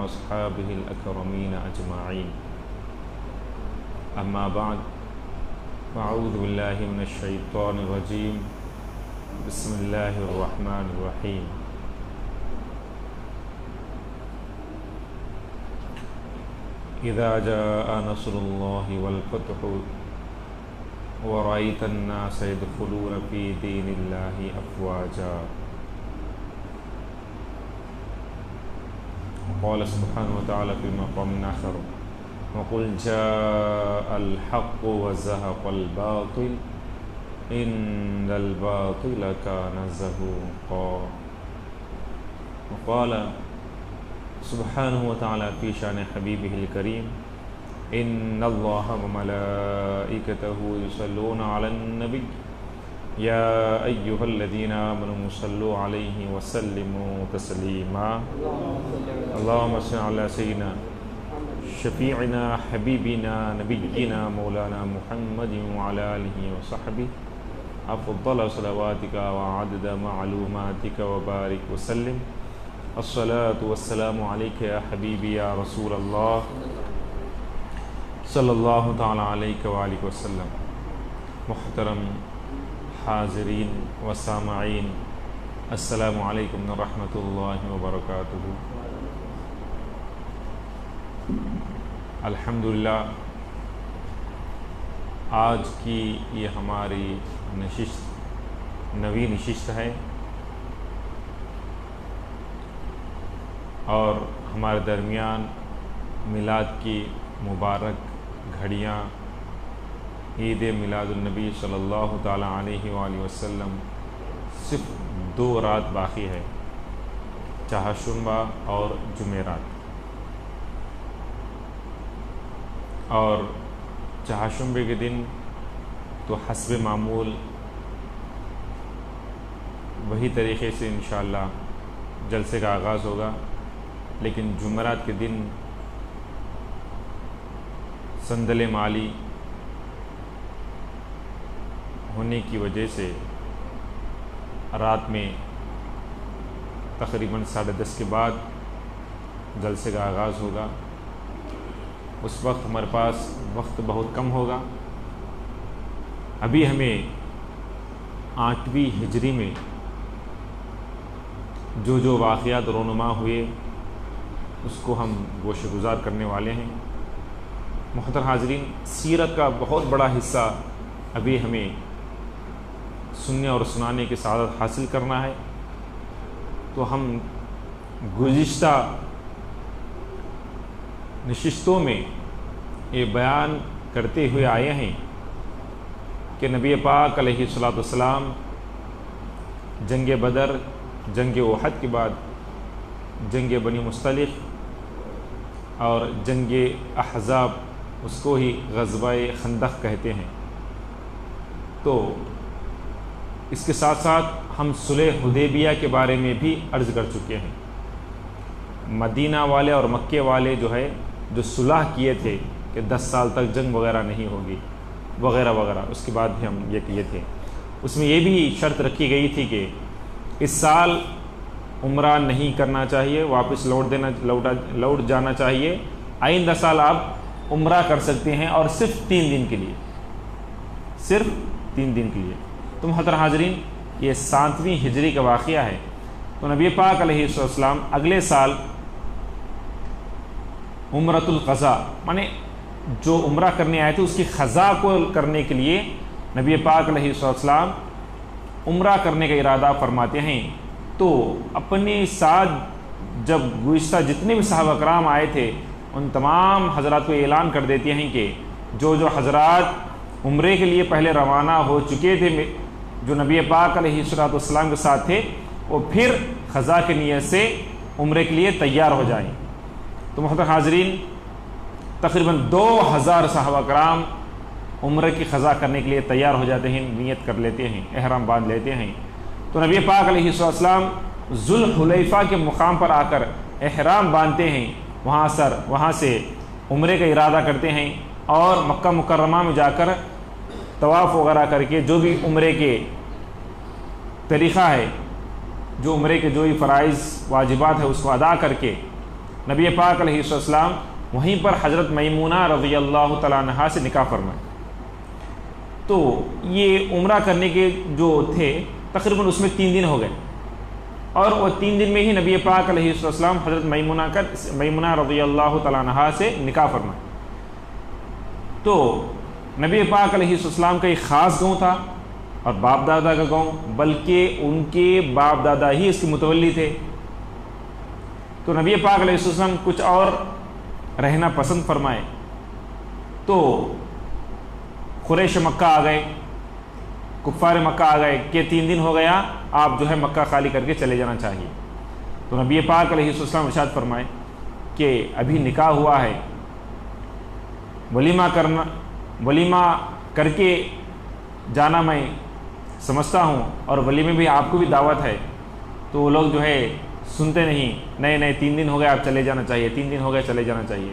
وأصحابه الأكرمين أجمعين. أما بعد، فأعوذ بالله من الشيطان الرجيم. بسم الله الرحمن الرحيم. إذا جاء نصر الله والفتح ورأيت الناس يدخلون في دين الله أفواجا. قال سبحانه وتعالى في مقام آخر: وقل جاء الحق وزهق الباطل إن الباطل كان زهوقا. وقال سبحانه وتعالى في شان حبيبه الكريم: إن الله وملائكته يصلون على النبي يا أيها الذين آمنوا صلوا عليه وسلموا تسليما. اللهم صل على سيدنا شفيعنا حبيبنا نبينا مولانا محمد وعلى آله وصحبه أفضل صلواتك وعدد معلوماتك وبارك وسلم. الصلاة والسلام عليك يا حبيبي يا رسول الله صلی اللہ تعالیٰ علیہ وآلہ وسلم. محترم حاضرین و سامعین، السلام علیکم ورحمۃ اللہ وبرکاتہ. الحمدللہ، آج کی یہ ہماری نشست نویں نشست ہے اور ہمارے درمیان میلاد کی مبارک گھڑیاں عید میلاد النبی صلی اللہ تعالیٰ علیہ وآلہ وسلم صرف 2 رات باقی ہے، چہارشنبہ اور جمعرات. اور چہارشنبے کے دن تو حسب معمول وہی طریقے سے انشاءاللہ جلسے کا آغاز ہوگا، لیکن جمعرات کے دن سندل مالی ہونے کی وجہ سے رات میں تقریباً 10:30 کے بعد جلسے کا آغاز ہوگا. اس وقت ہمارے پاس وقت بہت کم ہوگا. ابھی ہمیں 8ویں ہجری میں جو واقعات رونما ہوئے اس کو ہم گوش گزار کرنے والے ہیں. محترم حاضرین، سیرت کا بہت بڑا حصہ ابھی ہمیں سننے اور سنانے کی سعادت حاصل کرنا ہے. تو ہم گزشتہ نشستوں میں یہ بیان کرتے ہوئے آئے ہیں کہ نبی پاک علیہ الصلوۃ والسلام جنگ بدر، جنگ احد کے بعد جنگ بنی مصطلق اور جنگ احزاب، اس کو ہی غزوہ خندق کہتے ہیں. تو اس کے ساتھ ساتھ ہم صلح حدیبیہ کے بارے میں بھی عرض کر چکے ہیں. مدینہ والے اور مکے والے جو صلح کیے تھے کہ 10 سال تک جنگ وغیرہ نہیں ہوگی وغیرہ وغیرہ، اس کے بعد بھی ہم یہ کیے تھے. اس میں یہ بھی شرط رکھی گئی تھی کہ اس سال عمرہ نہیں کرنا چاہیے، واپس لوٹ جانا چاہیے. آئندہ سال آپ عمرہ کر سکتے ہیں اور صرف 3 دن کے لیے، صرف 3 دن کے لیے. تو محترم حاضرین، یہ 7ویں ہجری کا واقعہ ہے. تو نبی پاک علیہ السلام اگلے سال عمرۃ القضاء، مانے جو عمرہ کرنے آئے تھے اس کی قضاء کو کرنے کے لیے نبی پاک علیہ السلام عمرہ کرنے کا ارادہ فرماتے ہیں. تو اپنے ساتھ جب گزشتہ جتنے بھی صحابہ کرام آئے تھے ان تمام حضرات کو اعلان کر دیتے ہیں کہ جو حضرات عمرے کے لیے پہلے روانہ ہو چکے تھے، جو نبی پاک علیہ السلام کے ساتھ تھے، وہ پھر قضاء کی نیت سے عمرے کے لیے تیار ہو جائیں. تو محترم حاضرین، تقریباً 2000 صحابہ کرام عمرے کی قضاء کرنے کے لیے تیار ہو جاتے ہیں، نیت کر لیتے ہیں، احرام باندھ لیتے ہیں. تو نبی پاک علیہ السلام ذوالحلیفہ کے مقام پر آ کر احرام باندھتے ہیں، وہاں سے عمرے کا ارادہ کرتے ہیں اور مکہ مکرمہ میں جا کر طواف وغیرہ کر کے جو بھی عمرے کے طریقہ ہے، جو عمرے کے جو بھی فرائض واجبات ہے اس کو ادا کر کے نبی پاک علیہ السلام وہیں پر حضرت میمونہ رضی اللہ تعالیٰ عنہا سے نکاح فرمائے۔ تو یہ عمرہ کرنے کے جو تھے تقریباً اس میں 3 دن ہو گئے، اور وہ 3 دن میں ہی نبی پاک علیہ السلام حضرت میمونہ رضی اللہ تعالیٰ عنہا سے نکاح فرمائے۔ تو نبی پاک علیہ السلام کا ایک خاص گاؤں تھا، اور باپ دادا کا گاؤں، بلکہ ان کے باپ دادا ہی اس کے متولی تھے۔ تو نبی پاک علیہ السلام کچھ اور رہنا پسند فرمائے، تو قریش مکہ آ گئے، کفار مکہ آ گئے کہ 3 دن ہو گیا، آپ جو ہے مکہ خالی کر کے چلے جانا چاہیے۔ تو نبی پاک علیہ السلام ارشاد فرمائے کہ ابھی نکاح ہوا ہے، ولیمہ کر کے جانا میں سمجھتا ہوں، اور ولیمے بھی آپ کو بھی دعوت ہے۔ تو وہ لوگ جو ہے سنتے نہیں، نہیں 3 دن ہو گئے، آپ چلے جانا چاہیے، 3 دن ہو گئے، چلے جانا چاہیے۔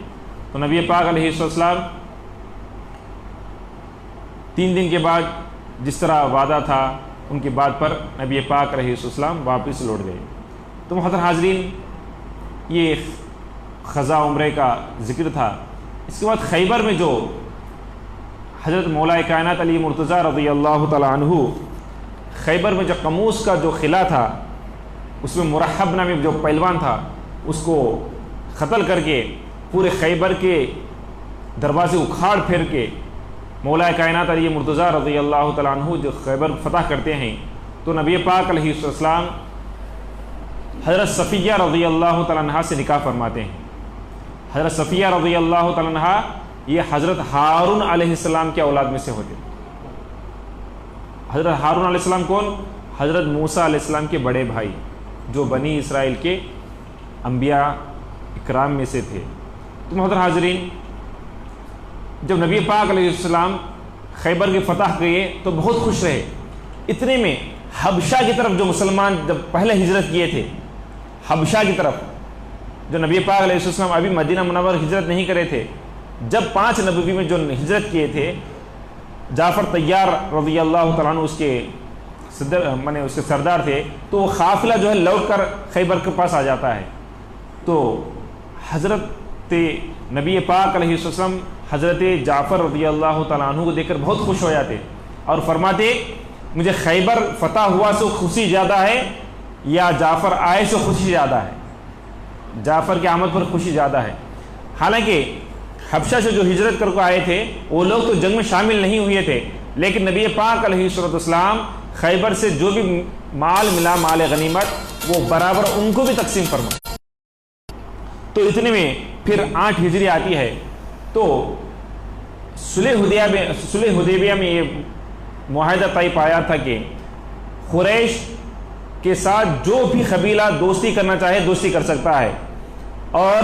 تو نبی پاک علیہ السلام 3 دن کے بعد جس طرح وعدہ تھا ان کی بات پر نبی پاک علیہ السلام واپس لوٹ گئے۔ تو محترم حاضرین، یہ خزا عمرے کا ذکر تھا۔ اس کے بعد خیبر میں جو حضرت مولا کائنات علی مرتضیٰ رضی اللہ تعالیٰ عنہ، خیبر میں جو قموس کا جو قلعہ تھا، اس میں مرحب نامی جو پہلوان تھا، اس کو قتل کر کے پورے خیبر کے دروازے اکھاڑ پھیر کے مولا کائنات علی مرتضیٰ رضی اللہ تعالیٰ عنہ جو خیبر فتح کرتے ہیں، تو نبی پاک علیہ السلام حضرت صفیہ رضی اللہ تعالیٰ عنہ سے نکاح فرماتے ہیں۔ حضرت صفیہ رضی اللہ تعالیٰ عنہ یہ حضرت ہارون علیہ السلام کے اولاد میں سے ہوتے۔ حضرت ہارون علیہ السلام کون؟ حضرت موسیٰ علیہ السلام کے بڑے بھائی، جو بنی اسرائیل کے انبیاء اکرام میں سے تھے۔ تو محترم حاضرین، جب نبی پاک علیہ السلام خیبر کے فتح کیے تو بہت خوش رہے۔ اتنے میں حبشہ کی طرف جو مسلمان جب پہلے ہجرت کیے تھے، حبشہ کی طرف جو نبی پاک علیہ السلام ابھی مدینہ منور ہجرت نہیں کرے تھے، جب 5 نبوی میں جو ہجرت کیے تھے، جعفر طیار رضی اللہ تعالیٰ عنہ اس کے سردار تھے، تو وہ قافلہ جو ہے لوٹ کر خیبر کے پاس آ جاتا ہے۔ تو حضرت نبی پاک علیہ السلام حضرت جعفر رضی اللہ تعالیٰ عنہ کو دیکھ کر بہت خوش ہو جاتے اور فرماتے مجھے خیبر فتح ہوا سے خوشی زیادہ ہے یا جعفر آئے سے خوشی زیادہ ہے؟ جعفر کی آمد پر خوشی زیادہ ہے۔ حالانکہ حبشہ سے جو ہجرت کر کے آئے تھے وہ لوگ تو جنگ میں شامل نہیں ہوئے تھے، لیکن نبی پاک علیہ السلام خیبر سے جو بھی مال ملا، مال غنیمت، وہ برابر ان کو بھی تقسیم فرمائے۔ تو اتنے میں پھر 8 ہجری آتی ہے، تو صلح حدیبیہ میں یہ معاہدہ طے پایا تھا کہ قریش کے ساتھ جو بھی قبیلہ دوستی کرنا چاہے دوستی کر سکتا ہے، اور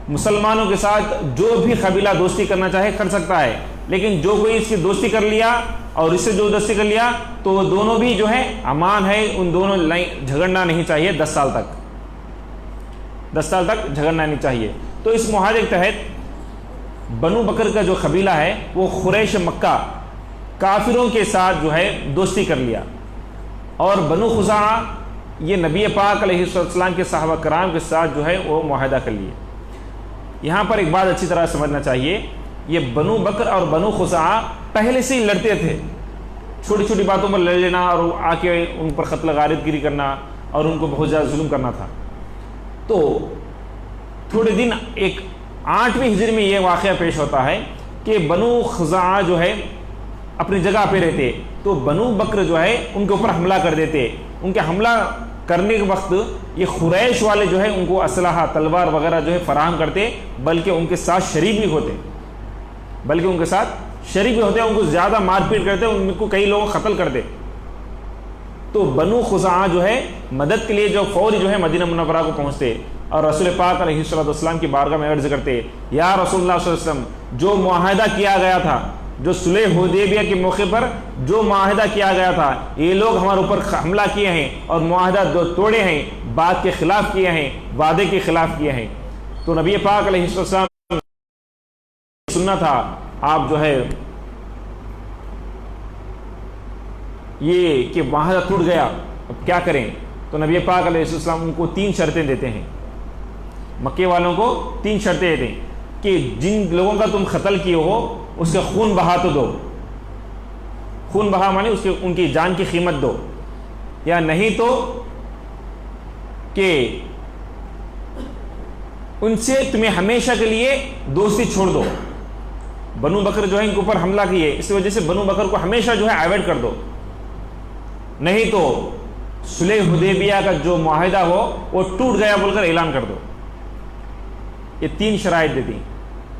مسلمانوں کے ساتھ جو بھی قبیلہ دوستی کرنا چاہے کر سکتا ہے، لیکن جو کوئی اس کی دوستی کر لیا اور اس سے جو دوستی کر لیا تو وہ دونوں بھی جو ہے امان ہے، ان دونوں جھگڑنا نہیں چاہیے 10 سال تک جھگڑنا نہیں چاہیے۔ تو اس معاہدے کے تحت بنو بکر کا جو قبیلہ ہے وہ قریش مکہ کافروں کے ساتھ جو ہے دوستی کر لیا، اور بنو خزاعہ یہ نبی پاک علیہ السلام کے صحابہ کرام کے ساتھ جو ہے وہ معاہدہ کر لیے۔ یہاں پر ایک بات اچھی طرح سمجھنا چاہیے، یہ بنو بکر اور بنو خزاعہ پہلے سے ہی لڑتے تھے، چھوٹی چھوٹی باتوں پر لڑ لینا اور آ کے ان پر قتل غارت گیری کرنا اور ان کو بہت زیادہ ظلم کرنا تھا۔ تو تھوڑے دن 8ویں ہجری میں یہ واقعہ پیش ہوتا ہے کہ بنو خزاعہ جو ہے اپنی جگہ پہ رہتے، تو بنو بکر جو ہے ان کے اوپر حملہ کر دیتے۔ ان کے حملہ کرنے کے وقت یہ قریش والے جو ہے ان کو اسلحہ تلوار وغیرہ جو ہے فراہم کرتے، بلکہ ان کے ساتھ شریک بھی ہوتے، ان کو زیادہ مار پیٹ کرتے، ان کو کئی لوگ قتل کرتے۔ تو بنو خزاعہ جو ہے مدد کے لیے جو فوری جو ہے مدینہ منورہ کو پہنچتے اور رسول پاک علیہ السلام کی بارگاہ میں عرض کرتے، یا رسول اللہ صلی اللہ علیہ وسلم، جو معاہدہ کیا گیا تھا، جو صلح حدیبیہ کے موقع پر جو معاہدہ کیا گیا تھا، یہ لوگ ہمارے اوپر حملہ کیے ہیں اور معاہدہ جو توڑے ہیں، بات کے خلاف کیے ہیں، وعدے کے خلاف کیے ہیں۔ تو نبی پاک علیہ السلام سننا تھا، آپ جو ہے یہ کہ معاہدہ ٹوٹ گیا، اب کیا کریں؟ تو نبی پاک علیہ السلام ان کو 3 شرطیں دیتے ہیں۔ مکے والوں کو 3 شرطیں دیں کہ جن لوگوں کا تم قتل کیے ہو اس کا خون بہا تو دو، خون بہا مانے ان کی جان کی قیمت دو، یا نہیں تو کہ ان سے تمہیں ہمیشہ کے لیے دوستی چھوڑ دو۔ بنو بکر جو ہے ان کے اوپر حملہ کیے، اس وجہ سے بنو بکر کو ہمیشہ جو ہے اوائڈ کر دو، نہیں تو صلح حدیبیہ کا جو معاہدہ ہو وہ ٹوٹ گیا بول کر اعلان کر دو۔ یہ 3 شرائط دیتی۔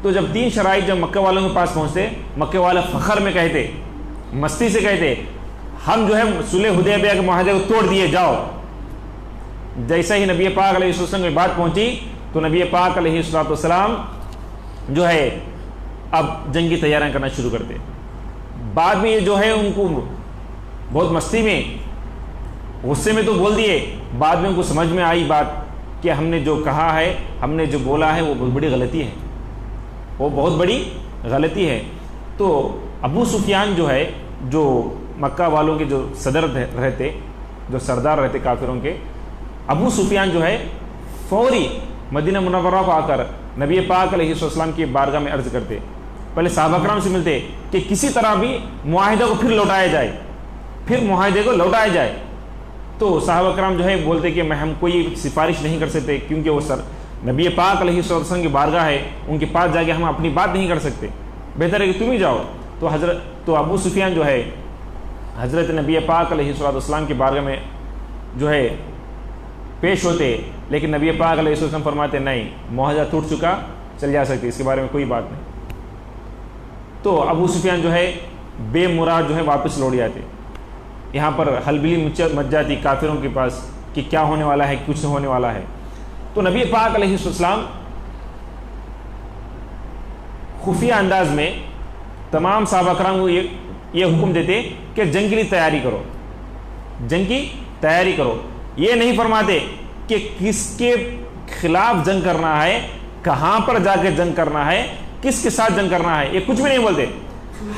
تو جب 3 شرائط جب مکہ والوں کے پاس پہنچتے، مکہ والے فخر میں کہتے، مستی سے کہتے ہم جو ہے صلح حدیبیہ کے معاہدے کو توڑ دیے، جاؤ۔ جیسا ہی نبی پاک علیہ السلام کی بات پہنچی تو نبی پاک علیہ السلام جو ہے اب جنگ کی تیاریاں کرنا شروع کرتے۔ بعد میں یہ جو ہے ان کو بہت مستی میں غصے میں تو بول دیے، بعد میں ان کو سمجھ میں آئی بات کہ ہم نے جو کہا ہے، ہم نے جو بولا ہے وہ بہت بڑی غلطی ہے، وہ بہت بڑی غلطی ہے۔ تو ابو سفیان جو ہے، جو مکہ والوں کے جو صدر رہتے، جو سردار رہتے کافروں کے، ابو سفیان جو ہے فوری مدینہ منورہ کو آ کر نبی پاک علیہ السلام کی بارگاہ میں عرض کرتے، پہلے صحابہ کرام سے ملتے کہ کسی طرح بھی معاہدے کو پھر لوٹایا جائے، پھر معاہدے کو لوٹایا جائے۔ تو صحابہ کرام جو ہے بولتے کہ ہم کوئی سفارش نہیں کر سکتے، کیونکہ وہ نبی پاک علیہ السلام کی بارگاہ ہے، ان کے پاس جا کے ہم اپنی بات نہیں کر سکتے، بہتر ہے کہ تم ہی جاؤ۔ تو ابو سفیان جو ہے حضرت نبی پاک علیہ السلام کی بارگاہ میں جو ہے پیش ہوتے، لیکن نبی پاک علیہ السلام فرماتے نہیں، معاہدہ ٹوٹ چکا، چل جا سکتے، اس کے بارے میں کوئی بات نہیں۔ تو ابو سفیان جو ہے بے مراد جو ہے واپس لوٹ جاتے۔ یہاں پر ہلبلی مچ جاتی کافروں کے پاس کہ کیا ہونے والا ہے، کچھ ہونے والا ہے۔ تو نبی پاک علیہ السلام خفیہ انداز میں تمام صحابہ کرام کو یہ حکم دیتے کہ جنگ کے لیے تیاری کرو، جنگ کی تیاری کرو۔ یہ نہیں فرماتے کہ کس کے خلاف جنگ کرنا ہے، کہاں پر جا کے جنگ کرنا ہے، کس کے ساتھ جنگ کرنا ہے، یہ کچھ بھی نہیں بولتے۔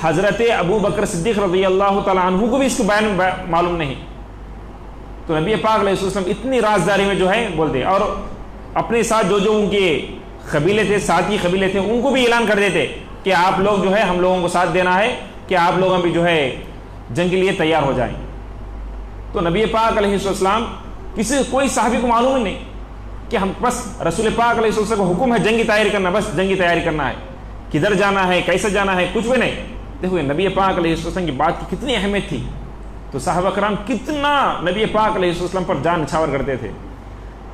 حضرت ابو بکر صدیق رضی اللہ تعالیٰ عنہ کو بھی اس کے بیان معلوم نہیں۔ تو نبی پاک علیہ السلام اتنی رازداری میں جو ہے بولتے، اور اپنے ساتھ جو ان کے قبیلے تھے، ساتھی قبیلے تھے، ان کو بھی اعلان کر دیتے کہ آپ لوگ جو ہے ہم لوگوں کو ساتھ دینا ہے، کہ آپ لوگوں بھی جو ہے جنگ کے لیے تیار ہو جائیں۔ تو نبی پاک علیہ السلام کوئی صحابی کو معلوم ہی نہیں کہ ہم بس رسول پاک علیہ السلام کو حکم ہے جنگ کی تیاری کرنا، بس جنگ کی تیاری کرنا ہے، کدھر جانا ہے، کیسے جانا ہے، کچھ بھی نہیں۔ دیکھو نبی پاک علیہ السلام کی بات کی کتنی اہمیت تھی، تو صحابہ کرام کتنا نبی پاک علیہ السلام پر جان نچھاور کرتے تھے۔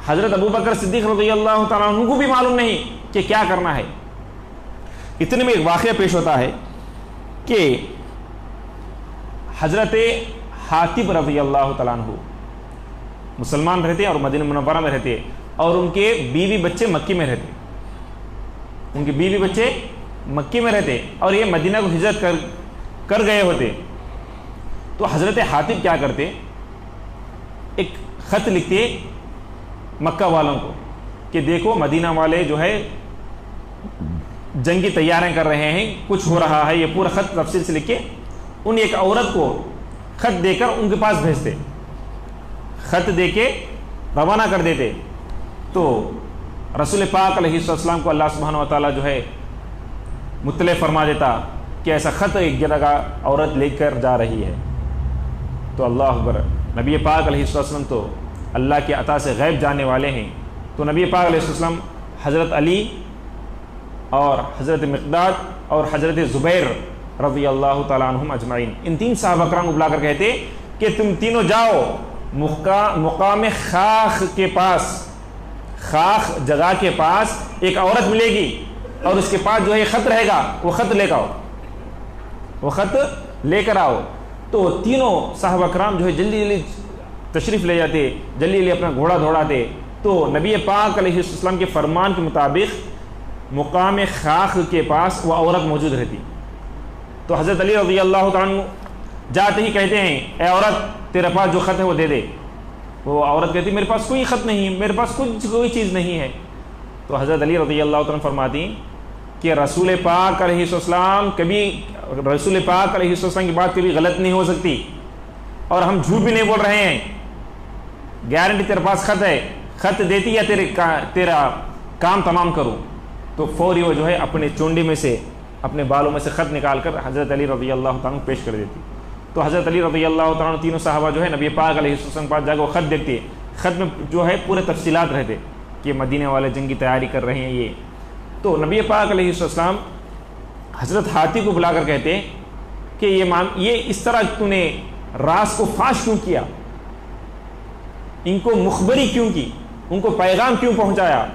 حضرت ابو بکر صدیق رضی اللہ تعالیٰ عنہ کو بھی معلوم نہیں کہ کیا کرنا ہے۔ اتنے میں ایک واقعہ پیش ہوتا ہے کہ حضرت حاتب رضی اللہ تعالیٰ عنہ مسلمان رہتے اور مدینہ منورہ میں رہتے، اور ان کے بیوی بچے مکی میں رہتے، ان کے بیوی بچے مکی میں رہتے، اور یہ مدینہ کو ہجرت کر گئے ہوتے۔ تو حضرت حاتب کیا کرتے، ایک خط لکھتے مکہ والوں کو کہ دیکھو مدینہ والے جو ہے جنگ کی تیاریاں کر رہے ہیں، کچھ ہو رہا ہے، یہ پورا خط تفصیل سے لکھ کے ان ایک عورت کو خط دے کر ان کے پاس بھیجتے، خط دے کے روانہ کر دیتے۔ تو رسول پاک علیہ السلام کو اللہ سبحانہ و تعالیٰ جو ہے مطلع فرما دیتا کہ ایسا خط ایک جگہ عورت لے کر جا رہی ہے۔ تو اللہ اکبر، نبی پاک علیہ السلام تو اللہ کے عطا سے غیب جاننے والے ہیں۔ تو نبی پاک علیہ السلام حضرت علی اور حضرت مقداد اور حضرت زبیر رضی اللہ تعالیٰ عنہم اجمعین، ان 3 صحابہ کرام کو بلا کر کہتے کہ تم تینوں جاؤ مقام خاخ کے پاس، خاخ جگہ کے پاس ایک عورت ملے گی، اور اس کے پاس جو ہے خط رہے گا، وہ خط لے کر آؤ، وہ خط لے کر آؤ۔ تو تینوں صحابہ کرام جو ہے جلدی جلدی تشریف لے جاتے، جلدی جلدی اپنا گھوڑا دوڑاتے۔ تو نبی پاک علیہ السلام کے فرمان کے مطابق مقام خاخ کے پاس وہ عورت موجود رہتی۔ تو حضرت علی رضی اللہ تعالیٰ عنہ جاتے ہی کہتے ہیں اے عورت تیرے پاس جو خط ہے وہ دے دے۔ وہ عورت کہتی میرے پاس کوئی خط نہیں، میرے پاس کوئی چیز نہیں ہے۔ تو حضرت علی رضی اللہ تعالیٰ فرماتی کہ رسول پاک علیہ السلام کی بات کبھی غلط نہیں ہو سکتی، اور ہم جھوٹ بھی نہیں بول رہے ہیں، گارنٹی تیرے پاس خط ہے، خط دیتی یا تیرا کام تمام کروں تو فوری وہ جو ہے اپنے چونڈی میں سے اپنے بالوں میں سے خط نکال کر حضرت علی رضی اللہ تعالیٰ پیش کر دیتی. تو حضرت علی رضی اللہ تعالیٰ تینوں صحابہ جو ہے نبی پاک علیہ السلام کے پاس جا کے وہ خط دیکھتے. خط میں جو ہے پورے تفصیلات رہتے کہ مدینے والے جنگ کی تیاری کر رہے ہیں. یہ تو نبی پاک علیہ السلام حضرت حاتب کو بلا کر کہتے کہ یہ اس طرح تو نے راز کو فاش کیوں کیا, ان کو مخبری کیوں کی, ان کو پیغام کیوں پہنچایا؟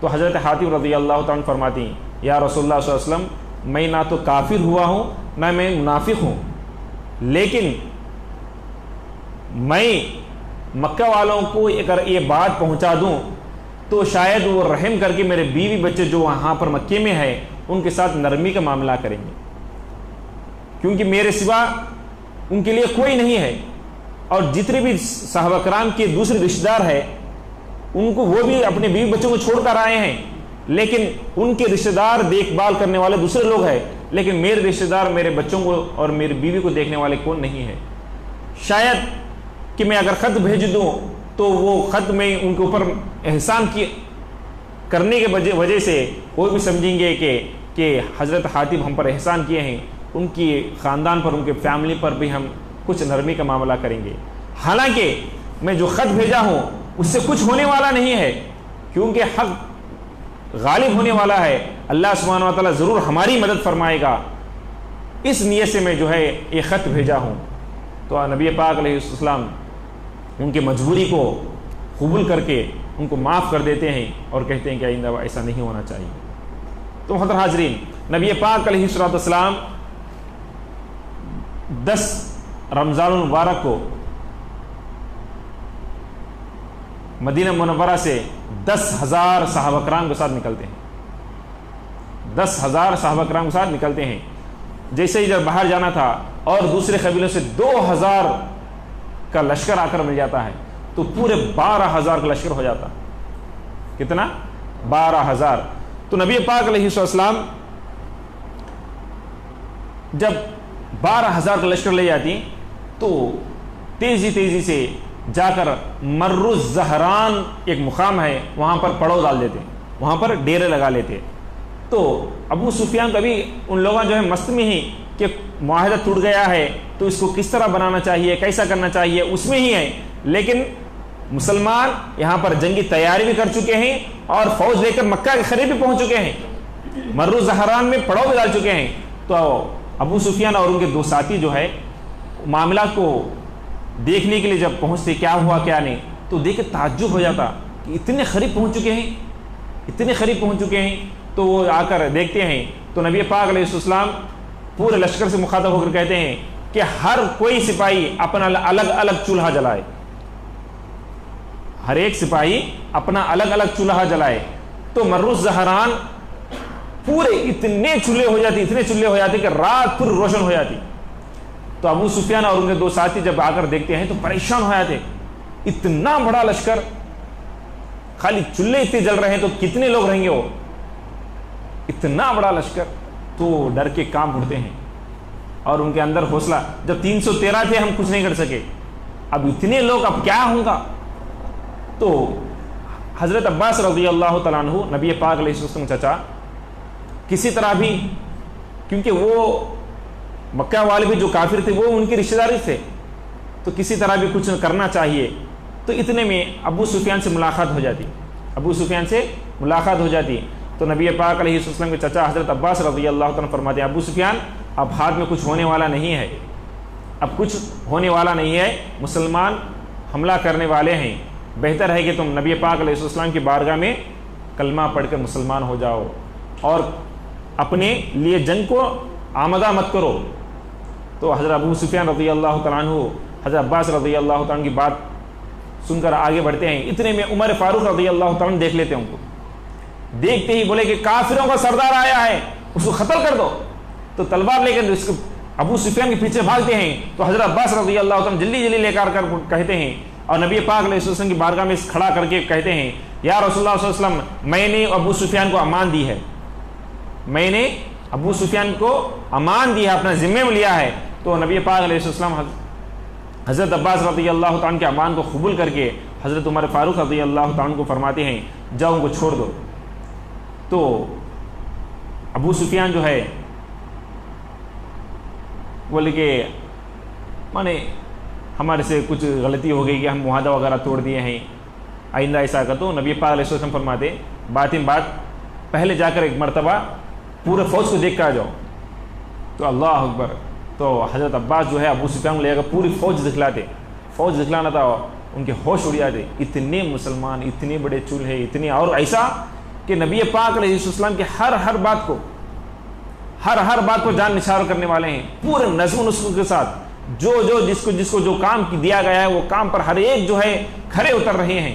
تو حضرت حاتب رضی اللہ تعالیٰ فرماتی ہیں یا رسول اللہ صلی اللہ علیہ وسلم میں نہ تو کافر ہوا ہوں نہ میں منافق ہوں, لیکن میں مکہ والوں کو اگر یہ بات پہنچا دوں تو شاید وہ رحم کر کے میرے بیوی بچے جو وہاں پر مکے میں ہیں ان کے ساتھ نرمی کا معاملہ کریں گے, کیونکہ میرے سوا ان کے لیے کوئی نہیں ہے. اور جتنے بھی صحابہ کرام کے دوسرے رشتہ دار ہیں ان کو وہ بھی اپنے بیوی بچوں کو چھوڑ کر آئے ہیں, لیکن ان کے رشتہ دار دیکھ بھال کرنے والے دوسرے لوگ ہیں, لیکن میرے رشتہ دار میرے بچوں کو اور میری بیوی کو دیکھنے والے کون نہیں ہے. شاید کہ میں اگر خط بھیج دوں تو وہ خط میں ان کے اوپر احسان کرنے کے وجہ سے وہ بھی سمجھیں گے کہ حضرت حاتب ہم پر احسان کیے ہیں, ان کی خاندان پر ان کے فیملی پر بھی ہم کچھ نرمی کا معاملہ کریں گے. حالانکہ میں جو خط بھیجا ہوں اس سے کچھ ہونے والا نہیں ہے, کیونکہ حق غالب ہونے والا ہے, اللہ سبحانہ و تعالیٰ ضرور ہماری مدد فرمائے گا, اس نیت سے میں جو ہے یہ خط بھیجا ہوں. تو نبی پاک علیہ السلام ان کی مجبوری کو قبول کر کے ان کو معاف کر دیتے ہیں اور کہتے ہیں کہ آئندہ ایسا نہیں ہونا چاہیے. تو محترم حاضرین, نبی پاک علیہ السلام 10 رمضان المبارک کو مدینہ منورہ سے 10,000 صحابہ کرام کے ساتھ نکلتے ہیں. 10,000 صحابہ کرام کے ساتھ نکلتے ہیں. جیسے ہی جب باہر جانا تھا اور دوسرے قبیلوں سے 2,000 کا لشکر آ کر مل جاتا ہے تو پورے 12,000 کا لشکر ہو جاتا. کتنا؟ 12,000. تو نبی پاک علیہ السلام جب 12,000 کا لشکر لے جاتی تو تیزی سے جا کر مر الزہران ایک مقام ہے وہاں پر پڑاؤ ڈال دیتے, وہاں پر ڈیرے لگا لیتے. تو ابو سفیان کبھی ان لوگوں جو ہے مست میں ہی کہ معاہدہ ٹوٹ گیا ہے تو اس کو کس طرح بنانا چاہیے, کیسا کرنا چاہیے, اس میں ہی ہے. لیکن مسلمان یہاں پر جنگی تیاری بھی کر چکے ہیں اور فوج لے کر مکہ کے قریب بھی پہنچ چکے ہیں, مر الزہران میں پڑاؤ بھی ڈال چکے ہیں. تو ابو سفیان اور ان کے 2 ساتھی جو ہے معاملات کو دیکھنے کے لیے جب پہنچتے کیا ہوا کیا نہیں, تو دیکھ کے تعجب ہو جاتا کہ اتنے قریب پہنچ چکے ہیں, اتنے قریب پہنچ چکے ہیں. تو وہ آ کر دیکھتے ہیں تو نبی پاک علیہ السلام پورے لشکر سے مخاطب ہو کر کہتے ہیں کہ ہر کوئی سپاہی اپنا الگ الگ چولہا جلائے, ہر ایک سپاہی اپنا الگ الگ چولہا جلائے. تو مر الزہران پورے اتنے چولہے ہو جاتے کہ رات پھر روشن ہو جاتی. تو ابو سفیان اور ان کے 2 ساتھی جب آ کر دیکھتے ہیں تو پریشان ہو جاتے, اتنا بڑا لشکر, خالی چولہے اتنے جل رہے ہیں تو کتنے لوگ رہیں گے, وہ اتنا بڑا لشکر. تو ڈر کے کام اٹھتے ہیں اور ان کے اندر حوصلہ, جب 313 تھے ہم کچھ نہیں کر سکے, اب اتنے لوگ, اب کیا ہوگا. تو حضرت عباس رضی اللہ تعالیٰ عنہ نبی پاک علیہ السلام چچا کسی طرح بھی, کیونکہ وہ مکہ والے بھی جو کافر تھے وہ ان کی رشتہ داری تھے, تو کسی طرح بھی کچھ کرنا چاہیے. تو اتنے میں ابو سفیان سے ملاقات ہو جاتی. تو نبی پاک علیہ السلام کے چچا حضرت عباس رضی اللہ تعالیٰ فرماتے ہیں ابو سفیان اب ہاتھ میں کچھ ہونے والا نہیں ہے, اب کچھ ہونے والا نہیں ہے, مسلمان حملہ کرنے والے ہیں, بہتر ہے کہ تم نبی پاک علیہ السلام کی بارگاہ میں کلمہ پڑھ کر مسلمان ہو جاؤ اور اپنے لیے جنگ کو آمدہ مت کرو. تو حضرت ابو سفیان رضی اللہ تعالیٰ عنہ حضرت عباس رضی اللہ تعالیٰ عنہ کی بات سن کر آگے بڑھتے ہیں. اتنے میں عمر فاروق رضی اللہ تعالیٰ عنہ دیکھ لیتے ہیں, ان کو دیکھتے ہی بولے کہ کافروں کا سردار آیا ہے, اس کو قتل کر دو. تو تلوار لے کر ابو سفیان کے پیچھے بھاگتے ہیں. تو حضرت عباس رضی اللہ تعالیٰ عنہ جلدی لے کر کہتے ہیں اور نبی پاک علیہ السلام کی بارگاہ میں کھڑا کر کے کہتے ہیں یا رسول اللہ صلی اللہ علیہ وسلم میں نے ابو سفیان کو امان دی ہے, میں نے ابو سفیان کو امان دی ہے, اپنا ذمہ میں لیا ہے. تو نبی پاک علیہ السلام حضرت عباس رضی اللہ تعالیٰ کے امان کو قبول کر کے حضرت عمر فاروق رضی اللہ تعالیٰ کو فرماتے ہیں جاؤ ان کو چھوڑ دو, تو ابو سفیان جو ہے بولے کہ مانے ہمارے سے کچھ غلطی ہو گئی کہ ہم معاہدہ وغیرہ توڑ دیے ہیں، آئندہ ایسا کا. تو نبی پاک علیہ السلام فرماتے بات پہلے جا کر ایک مرتبہ پورے فوج کو دیکھ کر آ جاؤ. تو اللہ اکبر، تو حضرت عباس جو ہے ابو سفیان کو لے کر پوری فوج دکھلاتے. فوج دکھلانا تھا، ان کے ہوش اڑ جاتے. اتنے مسلمان، اتنے بڑے چولہے، اتنے، اور ایسا کہ نبی پاک علیہ السلام کی ہر بات کو جان نثار کرنے والے ہیں، پورے نظم و نسق کے ساتھ. جس کو جو کام دیا گیا ہے وہ کام پر ہر ایک جو ہے کھڑے اتر رہے ہیں.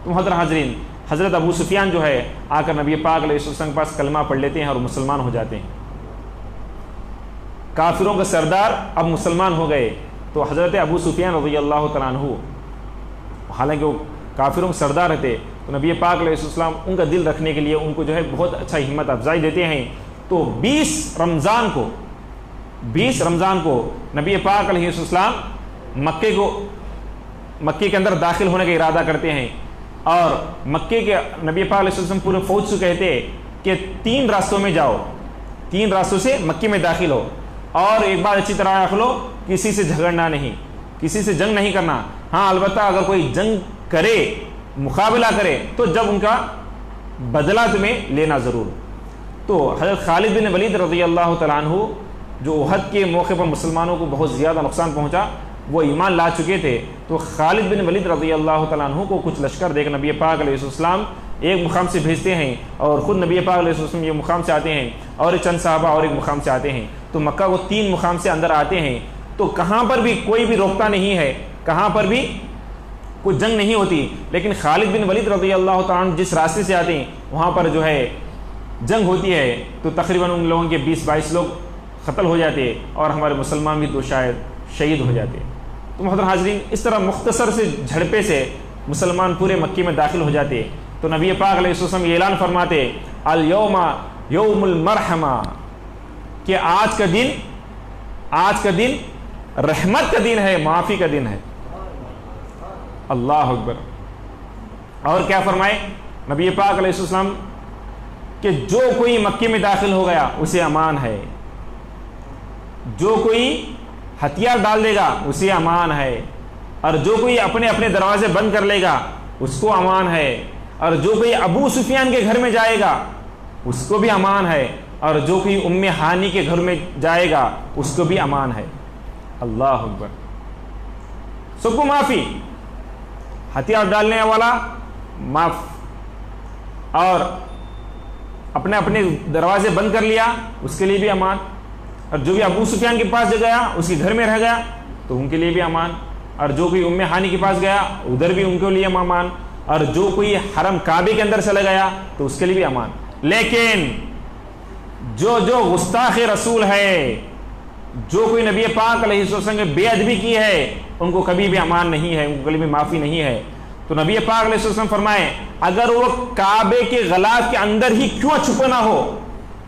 تو محترم حاضرین، حضرت ابو سفیان جو ہے آ کر نبی پاک علیہ السلام کے پاس کلمہ پڑھ لیتے ہیں اور مسلمان ہو جاتے ہیں. کافروں کا سردار اب مسلمان ہو گئے. تو حضرت ابو سفیان رضی اللہ تعالیٰ عنہ، حالانکہ وہ کافروں کے سردار رہتے، تو نبی پاک علیہ السلام ان کا دل رکھنے کے لیے ان کو جو ہے بہت اچھا ہمت افزائی دیتے ہیں. تو 20 رمضان کو نبی پاک علیہ السلام مکے کے اندر داخل ہونے کا ارادہ کرتے ہیں. اور مکے کے نبی پاک علیہ السلام پورے فوج سے کہتے کہ 3 راستوں میں جاؤ، 3 راستوں سے مکے میں داخل ہو. اور ایک بات اچھی طرح رکھ لو، کسی سے جھگڑنا نہیں، کسی سے جنگ نہیں کرنا. ہاں البتہ اگر کوئی جنگ کرے، مقابلہ کرے، تو جب ان کا بدلہ تمہیں لینا ضرور. تو حضرت خالد بن ولید رضی اللہ تعالیٰ عنہ، جو احد کے موقع پر مسلمانوں کو بہت زیادہ نقصان پہنچا، وہ ایمان لا چکے تھے. تو خالد بن ولید رضی اللہ تعالیٰ عنہ کو کچھ لشکر دیکھ نبی پاک علیہ السلام ایک مقام سے بھیجتے ہیں، اور خود نبی پاک علیہ السلام یہ مقام سے آتے ہیں، اور چند صحابہ اور ایک مقام سے آتے ہیں. تو مکہ کو 3 مقام سے اندر آتے ہیں. تو کہاں پر بھی کوئی بھی روکتا نہیں ہے، کہاں پر بھی کوئی جنگ نہیں ہوتی. لیکن خالد بن ولید رضی اللہ تعالیٰ عنہ جس راستے سے آتے ہیں وہاں پر جو ہے جنگ ہوتی ہے. تو تقریباً ان لوگوں کے 20-22 لوگ قتل ہو جاتے، اور ہمارے مسلمان بھی 2 شاید شہید ہو جاتے. تو محترم حاضرین، اس طرح مختصر سے جھڑپے سے مسلمان پورے مکے میں داخل ہو جاتے. تو نبی پاک علیہ السلام یہ اعلان فرماتے، الیوم یوم المرحمہ، کہ آج کا دن رحمت کا دن ہے، معافی کا دن ہے. اللہ اکبر. اور کیا فرمائے نبی پاک علیہ السلام کہ جو کوئی مکے میں داخل ہو گیا اسے امان ہے، جو کوئی ہتھیار ڈال دے گا اسے امان ہے، اور جو کوئی اپنے دروازے بند کر لے گا اس کو امان ہے، اور جو کوئی ابو سفیان کے گھر میں جائے گا اس کو بھی امان ہے، اور جو کوئی ام ہانی کے گھر میں جائے گا اس کو بھی امان ہے. اللہ اکبر. سب کو معافی، ہتھیار ڈالنے والا معاف، اور اپنے دروازے بند کر لیا اس کے لیے بھی امان، اور جو بھی ابو سفیان کے پاس گیا اس کے گھر میں رہ گیا تو ان کے لیے بھی امان، اور جو کوئی ام ہانی کے پاس گیا ادھر بھی ان کے لیے امان، اور جو کوئی حرم کعبے کے اندر چلا گیا تو اس کے لیے بھی امان. لیکن جو گستاخ رسول ہے، جو کوئی نبی پاک علیہ السلام نے بے ادبی کی ہے، ان کو کبھی بھی امان نہیں ہے، ان کو کبھی بھی معافی نہیں ہے. تو نبی پاک علیہ السلام فرمائے اگر وہ کعبے کے غلاف کے اندر ہی کیوں چھپا نہ ہو،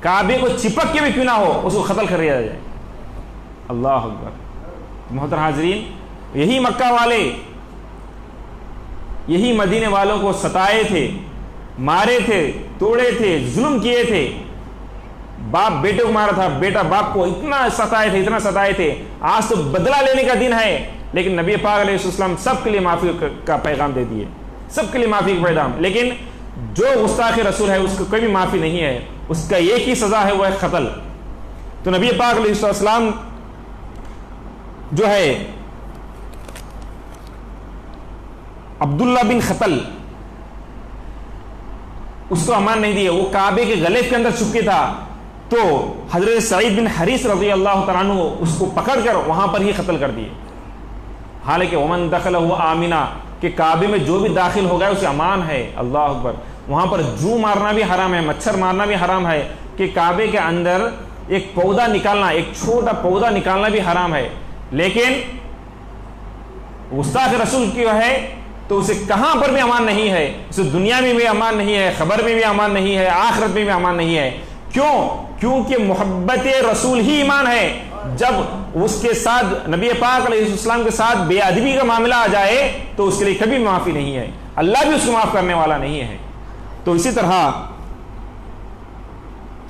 کعبے کو چپک کے بھی کیوں نہ ہو، اس کو قتل کر دیا جائے. اللہ اکبر. محترم حاضرین، یہی مکہ والے، یہی مدینے والوں کو ستائے تھے، مارے تھے، توڑے تھے، ظلم کیے تھے. باپ بیٹے کو مارا تھا، بیٹا باپ کو اتنا ستائے تھے. آج تو بدلہ لینے کا دن ہے، لیکن نبی پاک علیہ السلام سب کے لیے معافی کا پیغام دے دیے، سب کے لیے معافی کا پیغام. لیکن جو گستاخ رسول ہے اس کو کوئی بھی معافی نہیں ہے، اس کا ایک ہی سزا ہے، وہ ہے قتل. تو نبی پاک علیہ السلام جو ہے عبداللہ بن قتل، اس کو امان نہیں دیے، وہ کعبے کے غلاف کے اندر چھپ کے تھا. تو حضرت سعید بن حریث رضی اللہ تعالیٰ عنہ اس کو پکڑ کر وہاں پر ہی قتل کر دیے. حالانکہ ومن دخلہ آمنا، کہ کعبے میں جو بھی داخل ہو گیا اسے امان ہے. اللہ اکبر. وہاں پر جو مارنا بھی حرام ہے، مچھر مارنا بھی حرام ہے، کہ کعبے کے اندر ایک پودا نکالنا، ایک چھوٹا پودا نکالنا بھی حرام ہے. لیکن گستاخ رسول کی ہے تو اسے کہاں پر بھی امان نہیں ہے، اسے دنیا میں بھی امان نہیں ہے، خبر میں بھی امان نہیں ہے، آخرت میں بھی امان نہیں ہے. کیونکہ محبت رسول ہی ایمان ہے. جب اس کے ساتھ نبی پاک علیہ السلام کے ساتھ بے ادبی کا معاملہ آ جائے تو اس کے لیے کبھی معافی نہیں ہے، اللہ بھی اس کو معاف کرنے والا نہیں ہے. تو اسی طرح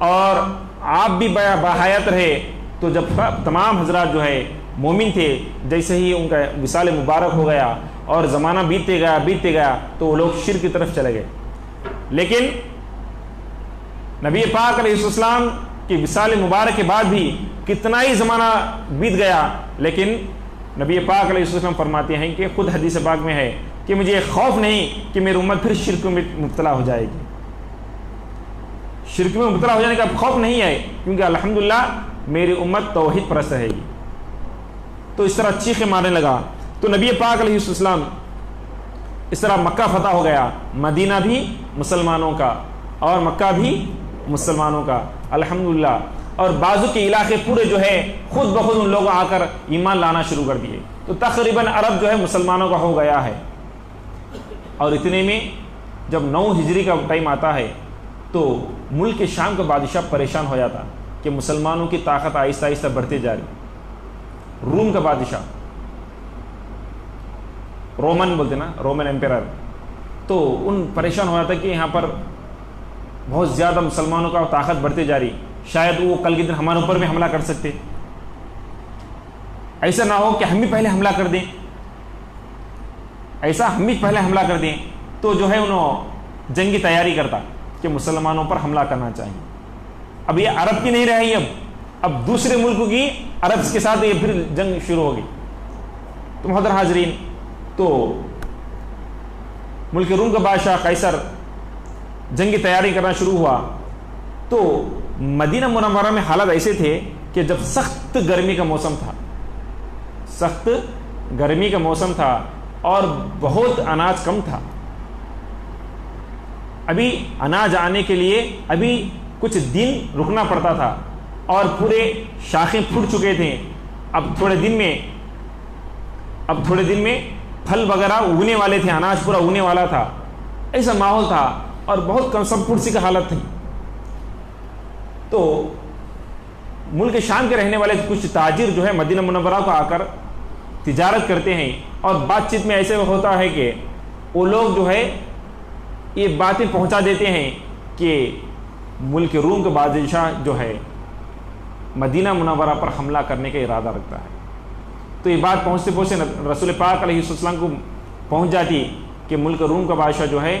اور آپ بھی بحیات رہے، تو جب تمام حضرات جو ہے مومن تھے، جیسے ہی ان کا وصال مبارک ہو گیا اور زمانہ بیتتے گیا تو وہ لوگ شرک کی طرف چلے گئے۔ لیکن نبی پاک علیہ السلام کی وصال مبارک کے بعد بھی کتنا ہی زمانہ بیت گیا، لیکن نبی پاک علیہ السلام فرماتے ہیں کہ خود حدیث پاک میں ہے کہ مجھے خوف نہیں کہ میری امت پھر شرک میں مبتلا ہو جائے گی، شرک میں مبتلا ہو جانے کا خوف نہیں ہے، کیونکہ الحمدللہ میری امت توحید پرست رہے گی۔ تو اس طرح چیخیں مارنے لگا۔ تو نبی پاک علیہ السلام اس طرح مکہ فتح ہو گیا، مدینہ بھی مسلمانوں کا اور مکہ بھی مسلمانوں کا الحمدللہ، اور بازو کے علاقے پورے جو ہے خود بخود ان لوگوں آ کر ایمان لانا شروع کر دیے، تو تقریباً عرب جو ہے مسلمانوں کا ہو گیا ہے۔ اور اتنے میں جب 9 ہجری کا ٹائم آتا ہے تو ملک شام کا بادشاہ پریشان ہو جاتا کہ مسلمانوں کی طاقت آہستہ آہستہ بڑھتے جا رہی۔ روم کا بادشاہ، رومن بولتے نا، رومن ایمپیرر، تو ان پریشان ہو جاتا کہ یہاں پر بہت زیادہ مسلمانوں کا طاقت بڑھتے جا رہی، شاید وہ کل کے دن ہمارے اوپر بھی حملہ کر سکتے، ایسا نہ ہو کہ ہم بھی پہلے حملہ کر دیں، تو جو ہے انہوں جنگی تیاری کرتا کہ مسلمانوں پر حملہ کرنا چاہیے۔ اب یہ عرب کی نہیں رہی، اب دوسرے ملک کی عرب کے ساتھ یہ پھر جنگ شروع ہوگی۔ تو محترم حاضرین، تو ملک روم کا بادشاہ قیصر جنگی تیاری کرنا شروع ہوا، تو مدینہ منورہ میں حالات ایسے تھے کہ جب سخت گرمی کا موسم تھا اور بہت اناج کم تھا، ابھی اناج آنے کے لیے ابھی کچھ دن رکنا پڑتا تھا اور پورے شاخیں پھوٹ چکے تھے، اب تھوڑے دن میں پھل وغیرہ اگنے والے تھے، اناج پورا اگنے والا تھا، ایسا ماحول تھا اور بہت کم پرسی کا حالت تھی۔ تو ملک شام کے رہنے والے کچھ تاجر جو ہے مدینہ منورہ کو آ کر تجارت کرتے ہیں، اور بات چیت میں ایسے ہوتا ہے کہ وہ لوگ جو ہے یہ باتیں پہنچا دیتے ہیں کہ ملک روم کا بادشاہ جو ہے مدینہ منورہ پر حملہ کرنے کا ارادہ رکھتا ہے۔ تو یہ بات پہنچتے رسول پاک علیہ السلام کو پہنچ جاتی کہ ملک روم کا بادشاہ جو ہے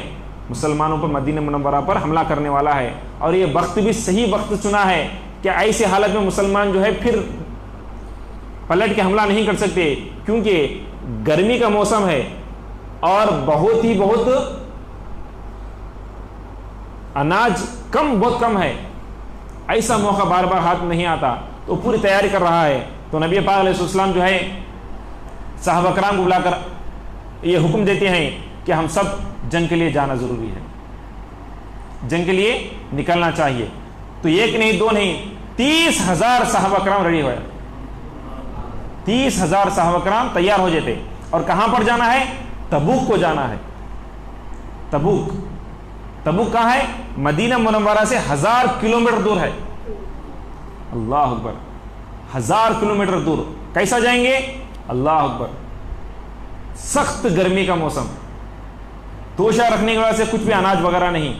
مسلمانوں پر مدینہ منورہ پر حملہ کرنے والا ہے، اور یہ وقت بھی صحیح وقت چنا ہے کہ ایسی حالت میں مسلمان جو ہے پھر پلٹ کے حملہ نہیں کر سکتے، کیونکہ گرمی کا موسم ہے اور بہت اناج بہت کم ہے، ایسا موقع بار بار ہاتھ نہیں آتا، تو پوری تیاری کر رہا ہے۔ تو نبی پاک علیہ السلام جو ہے صحابہ کرام کو بلا کر یہ حکم دیتے ہیں کہ ہم سب جنگ کے لیے جانا ضروری ہے، جنگ کے لیے نکلنا چاہیے۔ تو ایک نہیں دو نہیں 30,000 صحابہ کرام ریڈی ہوئے، 30,000 صحابہ کرام تیار ہو جاتے، اور کہاں پر جانا ہے؟ تبوک کو جانا ہے۔ تبوک کہاں ہے؟ مدینہ منورہ سے 1000 کلومیٹر دور ہے۔ اللہ اکبر، 1000 کلومیٹر دور کیسا جائیں گے؟ اللہ اکبر، سخت گرمی کا موسم، توشہ رکھنے کی وجہ سے کچھ بھی اناج وغیرہ نہیں،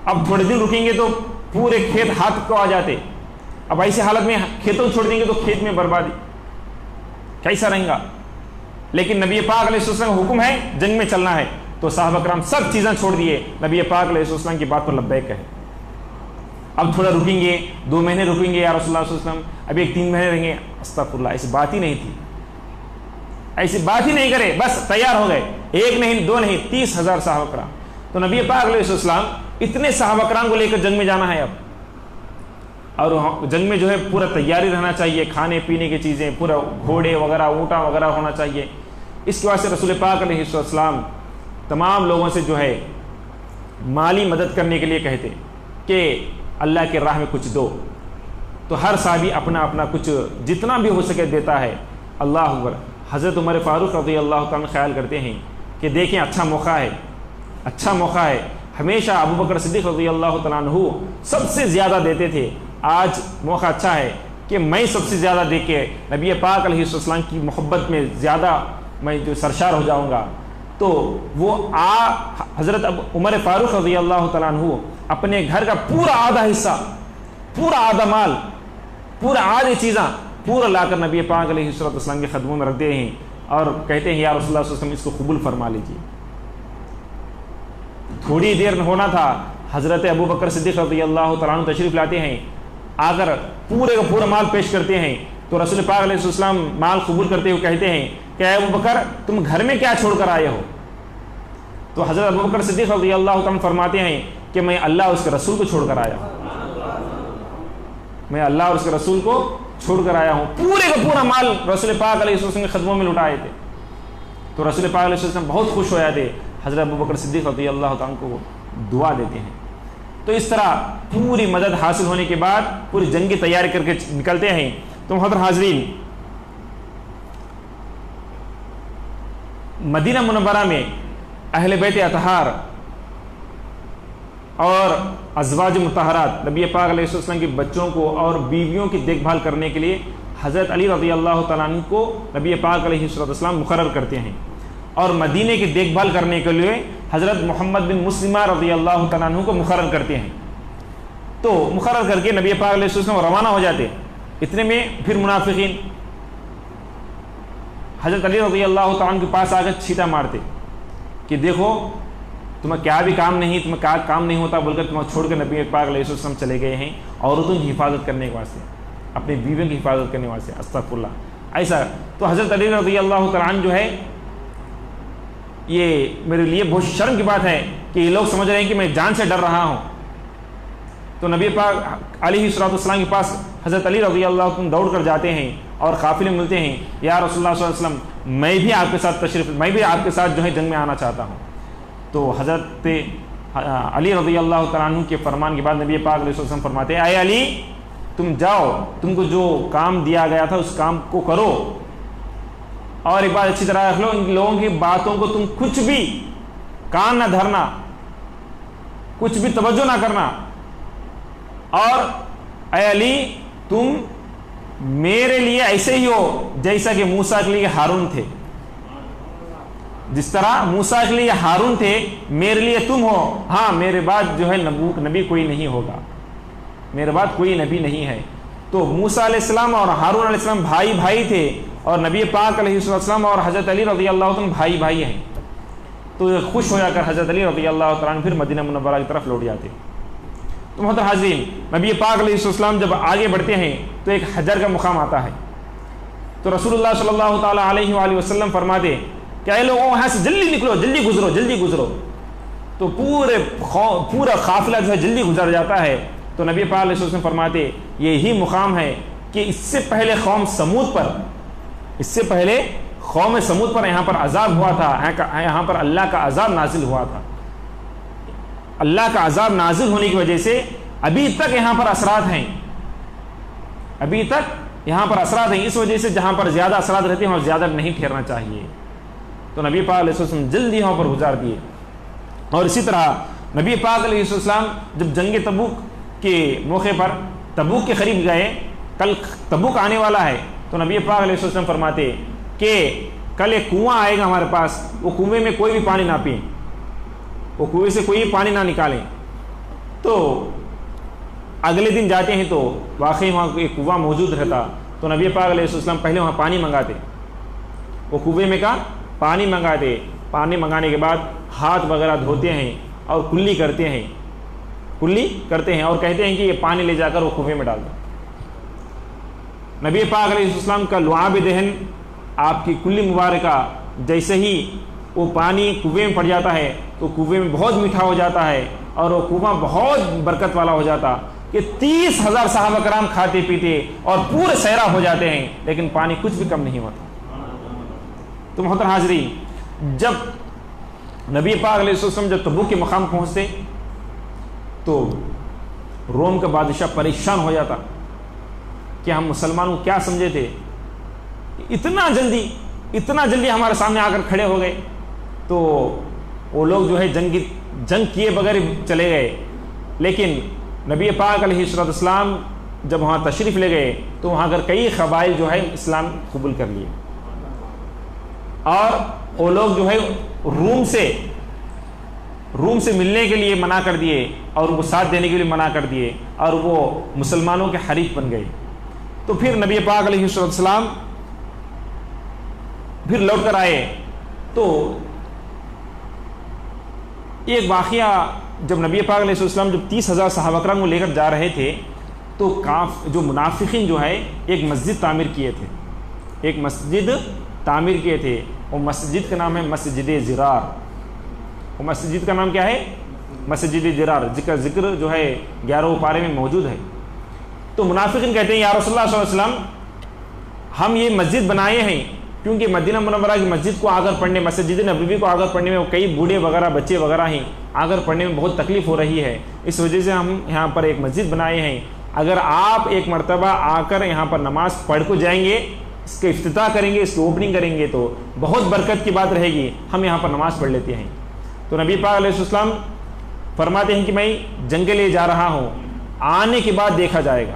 اب تھوڑے دن رکیں گے تو پورے کھیت ہاتھ کو آ جاتے، اب ایسی حالت میں کھیتوں چھوڑ دیں گے تو کھیت میں بربادی، کیسا رہیں گا؟ لیکن نبی پاک علیہ السلام کا حکم ہے جنگ میں چلنا ہے، تو صحابہ کرام سب چیزیں چھوڑ دیے، نبی پاک علیہ السلام کی بات پر لبیک کہے۔ اب تھوڑا رکیں گے، 2 مہینے رکیں گے یا رسول اللہ صلی اللہ علیہ وسلم، اب 3 مہینے رہیں گے، استغفر اللہ، ایسی بات ہی نہیں تھی، ایسی بات ہی نہیں کرے، بس تیار ہو گئے، 1 نہیں 2 نہیں 30,000 صحابہ کرام۔ تو نبی پاک علیہ السلام اتنے صحابہ کرام کو لے کر جنگ میں جانا ہے اب، اور جنگ میں جو ہے پورا تیاری رہنا چاہیے، کھانے پینے کی چیزیں، پورا گھوڑے وغیرہ اونٹا وغیرہ ہونا چاہیے۔ اس کے واسطے رسول پاک علیہ السلام تمام لوگوں سے جو ہے مالی مدد کرنے کے لیے کہتے کہ اللہ کے راہ میں کچھ دو، تو ہر صحابی اپنا اپنا کچھ جتنا بھی ہو سکے دیتا ہے۔ اللہ اکبر، حضرت عمر فاروق رضی اللہ تعالیٰ خیال کرتے ہیں کہ دیکھیں اچھا موقع ہے، ہمیشہ ابو بکر صدیق رضی اللہ تعالیٰ عنہ سب سے زیادہ دیتے تھے، آج موقع اچھا ہے کہ میں سب سے زیادہ دے کے نبی پاک علیہ السلام کی محبت میں زیادہ میں جو سرشار ہو جاؤں گا۔ تو وہ حضرت عمر فاروق رضی اللہ تعالیٰ عنہ اپنے گھر کا پورا آدھا حصہ پورا آدھا مال، پورا آدھی چیزاں پورا لا کر نبی پاک علیہ السلام کے خدموں میں رکھتے ہیں اور کہتے ہیں یا رسول اللہ صلی اللہ علیہ وسلم اس کو قبول فرما لیجیے۔ تھوڑی دیر ہونا تھا، حضرت ابو بکر صدیق رضی اللہ تعالیٰ عنہ تشریف لاتے ہیں، آ کر پورے کا پورا مال پیش کرتے ہیں، تو رسول پاک علیہ السلام مال قبول کرتے ہوئے کہتے ہیں کہ اے ابو بکر تم گھر میں کیا چھوڑ کر آئے ہو؟ تو حضرت ابو بکر صدیق رضی اللہ تعالیٰ عنہ فرماتے ہیں کہ میں اللہ اور اس کے رسول کو چھوڑ کر آیا ہوں، میں اللہ اور اس کے رسول کو چھوڑ کر آیا ہوں۔ پورے کا پورا مال رسول پاک علیہ السلام کے خدموں میں لٹائے تھے۔ تو رسول پاک علیہ السلام بہت خوش ہو جاتے، حضرت ابو بکر صدیق رضی اللہ تعالیٰ کو دعا دیتے ہیں۔ تو اس طرح پوری مدد حاصل ہونے کے بعد پوری جنگ کی تیاری کر کے نکلتے ہیں۔ تو محترم حاضرین، مدینہ منورہ میں اہل بیت اطہار اور ازواج مطہرات نبی پاک علیہ السلام کے بچوں کو اور بیویوں کی دیکھ بھال کرنے کے لیے حضرت علی رضی اللہ تعالیٰ عنہ کو نبی پاک علیہ السلام مقرر کرتے ہیں، اور مدینے کی دیکھ بھال کرنے کے لیے حضرت محمد بن مسلمہ رضی اللہ تعالیٰ عنہ کو مقرر کرتے ہیں۔ تو مقرر کر کے نبی پاک علیہ السلام روانہ ہو جاتے۔ اتنے میں پھر منافقین حضرت علی رضی اللہ تعالیٰ عنہ کے پاس آ کر چھیٹا مارتے کہ دیکھو تمہیں کیا بھی کام نہیں، تمہیں کیا کام نہیں ہوتا بول کر تمہیں چھوڑ کے نبی پاک علیہ السلام چلے گئے ہیں عورتوں کی حفاظت کرنے کے واسطے، اپنی بیویوں کی حفاظت کرنے واسطے۔ استغفر اللہ، ایسا۔ تو حضرت علی رضی اللہ تعالیٰ عنہ جو ہے، یہ میرے لیے بہت شرم کی بات ہے کہ یہ لوگ سمجھ رہے ہیں کہ میں جان سے ڈر رہا ہوں۔ تو نبی پاک علیہ السلام کے پاس حضرت علی رضی اللہ عنہ دوڑ کر جاتے ہیں اور قافلے میں ملتے ہیں، یا رسول اللہ صلی اللہ علیہ وسلم میں بھی آپ کے ساتھ جو ہے جنگ میں آنا چاہتا ہوں۔ تو حضرت علی رضی اللہ تعالیٰ عنہ کے فرمان کے بعد نبی پاک علیہ السلام فرماتے ہیں اے علی تم جاؤ، تم کو جو کام دیا گیا تھا اس کام کو کرو، اور ایک بات اچھی طرح رکھ لو، ان لوگوں کی باتوں کو تم کچھ بھی کان نہ دھرنا، کچھ بھی توجہ نہ کرنا، اور اے علی تم میرے لیے ایسے ہی ہو جیسا کہ موسیٰ کے لیے ہارون تھے، جس طرح موسیٰ کے لیے ہارون تھے میرے لیے تم ہو۔ ہاں میرے بعد جو ہے نبی کوئی نہیں ہوگا، میرے بعد کوئی نبی نہیں ہے۔ تو موسیٰ علیہ السلام اور ہارون علیہ السلام بھائی بھائی تھے، اور نبی پاک علیہ السلام اور حضرت علی رضی اللہ عنہ بھائی بھائی ہیں۔ تو خوش ہو جا کر حضرت علی رضی اللہ تعالیٰ عنہ پھر مدینہ منورہ کی طرف لوٹ جاتے۔ تو محترم حاضرین، نبی پاک علیہ السلام جب آگے بڑھتے ہیں تو ایک حجر کا مقام آتا ہے۔ تو رسول اللہ صلی اللہ تعالیٰ علیہ وآلہ وسلم فرماتے کہ اے لوگوں وہاں سے جلدی نکلو، جلدی گزرو، جلدی گزرو۔ تو پورا قافلہ جو ہے جلدی گزر جاتا ہے۔ تو نبی پاک علیہ السلام فرماتے یہی مقام ہے کہ اس سے پہلے قوم سمود پر یہاں پر عذاب ہوا تھا، یہاں پر اللہ کا عذاب نازل ہوا تھا۔ اللہ کا عذاب نازل ہونے کی وجہ سے ابھی تک یہاں پر اثرات ہیں، ابھی تک یہاں پر اثرات ہیں۔ اس وجہ سے جہاں پر زیادہ اثرات رہتے ہیں اور زیادہ نہیں ٹھہرنا چاہیے۔ تو نبی پاک علیہ السلام جلدی وہاں پر گزار دیے۔ اور اسی طرح نبی پاک علیہ السلام جب جنگ تبوک کے موقع پر تبوک کے قریب گئے، کل تبوک آنے والا ہے، تو نبی پاک علیہ السلام فرماتے کہ کل ایک کنواں آئے گا ہمارے پاس، وہ کنویں میں کوئی بھی پانی نہ پئیں، وہ کنویں سے کوئی پانی نہ نکالیں۔ تو اگلے دن جاتے ہیں تو واقعی وہاں ایک کنواں موجود رہتا۔ تو نبی پاک علیہ السلام پہلے وہاں پانی منگاتے، وہ کنویں میں کا پانی منگاتے، پانی منگانے کے بعد ہاتھ وغیرہ دھوتے ہیں اور کلی کرتے ہیں اور کہتے ہیں کہ یہ پانی لے جا کر وہ کنویں میں ڈال دو۔ نبی پاک علیہ السلام کا لعاب دہن، آپ کی کلی مبارکہ، جیسے ہی وہ پانی کنویں میں پڑ جاتا ہے تو کنویں میں بہت میٹھا ہو جاتا ہے اور وہ کنواں بہت برکت والا ہو جاتا کہ 30,000 صحابہ کرام کھاتے پیتے اور پورے سیراب ہو جاتے ہیں، لیکن پانی کچھ بھی کم نہیں ہوتا۔ تو محترم حاضرین، جب نبی پاک علیہ السلام جب تبوک کے مقام پہنچتے تو روم کا بادشاہ پریشان ہو جاتا کہ ہم مسلمانوں کیا سمجھے تھے، اتنا جلدی ہمارے سامنے آ کر کھڑے ہو گئے۔ تو وہ لوگ جو ہے جنگ کیے بغیر چلے گئے، لیکن نبی پاک علیہ السلام جب وہاں تشریف لے گئے تو وہاں اگر کئی قبائل جو ہے اسلام قبول کر لیے، اور وہ لوگ جو ہے روم سے روم سے ملنے کے لیے منع کر دیے اور ان کو ساتھ دینے کے لیے منع کر دیے اور وہ مسلمانوں کے حریف بن گئے۔ تو پھر نبی پاک علیہ السلام پھر لوٹ کر آئے تو ایک واقعہ، جب نبی پاک علیہ السلام جب 30,000 صحابہ کرام کو لے کر جا رہے تھے تو جو منافقین جو ہے ایک مسجد تعمیر کیے تھے، ایک مسجد تعمیر کیے تھے۔ وہ مسجد کا نام ہے مسجد زرار۔ وہ مسجد کا نام کیا ہے؟ مسجد زرار، ذکر جو ہے 11 پارے میں موجود ہے۔ تو منافقین کہتے ہیں یا رسول اللہ صلی اللہ علیہ وسلم، ہم یہ مسجد بنائے ہیں کیونکہ مدینہ منورہ کی مسجد کو آ کر پڑھنے، مسجد نبوی کو آ کر پڑھنے میں کئی بوڑھے وغیرہ بچے وغیرہ ہیں، آ کر پڑھنے میں بہت تکلیف ہو رہی ہے، اس وجہ سے ہم یہاں پر ایک مسجد بنائے ہیں۔ اگر آپ ایک مرتبہ آ کر یہاں پر نماز پڑھ کو جائیں گے، اس کے افتتاح کریں گے، اس کی اوپننگ کریں گے تو بہت برکت کی بات رہے گی، ہم یہاں پر نماز پڑھ لیتے ہیں۔ تو نبی پاک علیہ السلام فرماتے ہیں کہ میں جنگ کے لیے جا رہا ہوں، آنے کے بعد دیکھا جائے گا،